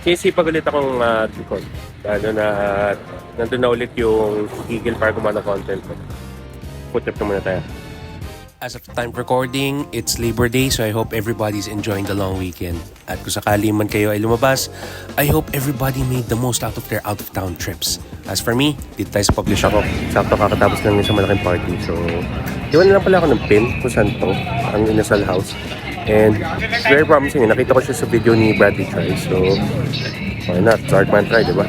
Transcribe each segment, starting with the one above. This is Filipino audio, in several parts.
Sinisipag ulit akong tukod. Lalo na nandun na ulit yung Eagle para gumawa ng content ko. Food trip na muna tayo. As of time recording, it's Labor Day, so I hope everybody's enjoying the long weekend. At kung sakali man kayo ay lumabas, I hope everybody made the most out of their out-of-town trips. As for me, dito tayo sa publish ako. Sakto kakatapos lang yun sa malaking party. So, iwan na lang pala ako ng pin kung saan to, ang Inasal House. And it's very promising. Nakita ko siya sa video ni Bradley Chai. So, why not? Start man try, diba?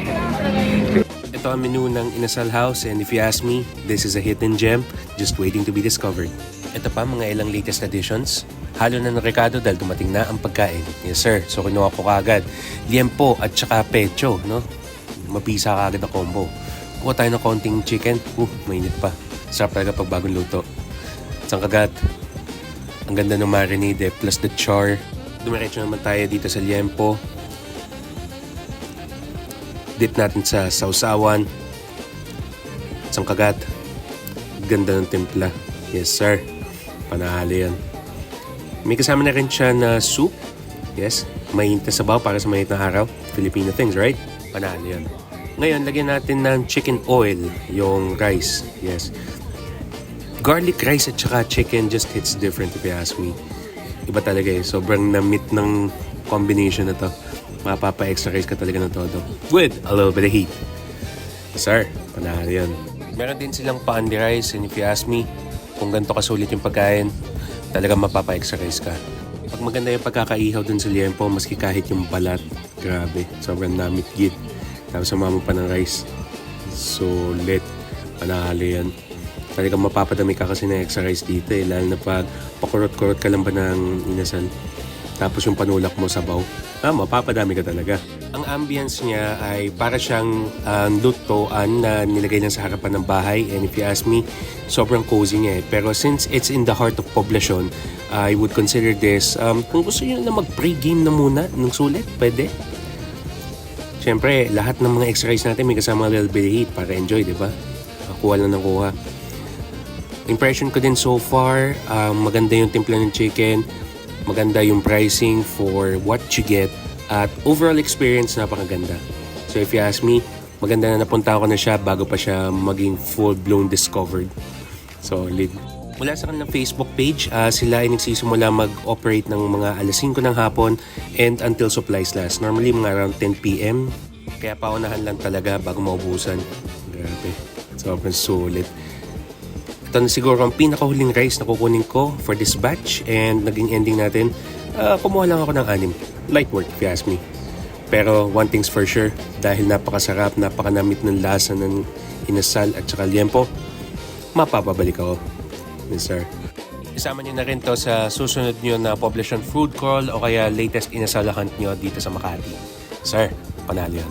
Ito ang menu ng Inasal House, and if you ask me, this is a hidden gem just waiting to be discovered. Ito pa mga ilang latest additions. Halo na ng rekado dahil dumating na ang pagkain. Yes sir, so kinuha ko kagad liempo at saka pecho, no? Mapisa kagad na combo. Kuha tayo ng konting chicken. Mainit pa. Sarap talaga pag bagong luto. Isang kagat. Ang ganda ng marinade plus the char. Dumiretso naman tayo dito sa liempo. Dip natin sa sausawan. Isang kagat. Ganda ng timpla. Yes sir. Panalo yan. May kasama na rin siya na soup. Yes. Mainit na sabaw para sa mainit na araw. Filipino things, right? Panalo yan. Ngayon, lagyan natin ng chicken oil yung rice. Yes. Garlic rice at saka chicken just hits different if you ask me. Iba talaga eh. Sobrang na-meet ng combination na to. Mapapa-extra rice ka talaga ng todo. With a little bit of heat. Sir, panalo yan. Meron din silang paandi rice, and if you ask me, kung ganito kasulit yung pagkain, talagang mapapa-extra rice ka. Pag maganda yung pagkakaihaw dun sa liempo, maski kahit yung balat, grabe, sobrang namit gid. Tapos sumama pa ng rice. Sulit. Panalo yan. Talagang mapapadami ka kasi ng extra rice dito eh. Lalo na pag pakurot-kurot ka lang ba ng inasal. Tapos yung panulak mo sabaw. Mapapadami ka talaga. Ang ambience niya ay para siyang lutoan na nilagay lang sa harapan ng bahay. And if you ask me, sobrang cozy niya eh. Pero since it's in the heart of poblasyon, I would consider this, kung gusto nyo na mag-pre-game na muna ng sulit, pwede. Siyempre, lahat ng mga extra rice natin may kasama little bit of heat para enjoy, di ba? Kuha lang ng kuha. Impression ko din so far, maganda yung timpla ng chicken, maganda yung pricing for what you get, at overall experience napakaganda. So if you ask me, maganda na napunta ko na siya bago pa siya maging full-blown discovered. Solid. Mula sa kanilang Facebook page, sila ay nagsisimula mag-operate ng mga alas 5 ng hapon and until supplies last. Normally mga around 10 PM. Kaya paunahan lang talaga bago maubusan. Grabe. Sobrang sulit. Ito na siguro ang pinakahuling rice na kukunin ko for this batch, and naging ending natin, kumuha lang ako ng 6. Light work if you ask me. Pero one thing's for sure, dahil napakasarap, napakanamit ng lasa ng inasal at saka liempo, mapapabalik ako. Yes sir. Isama niyo na rin to sa susunod niyo na Poblacion Food Crawl o kaya latest inasal hunt niyo dito sa Makati. Sir, panalo yan.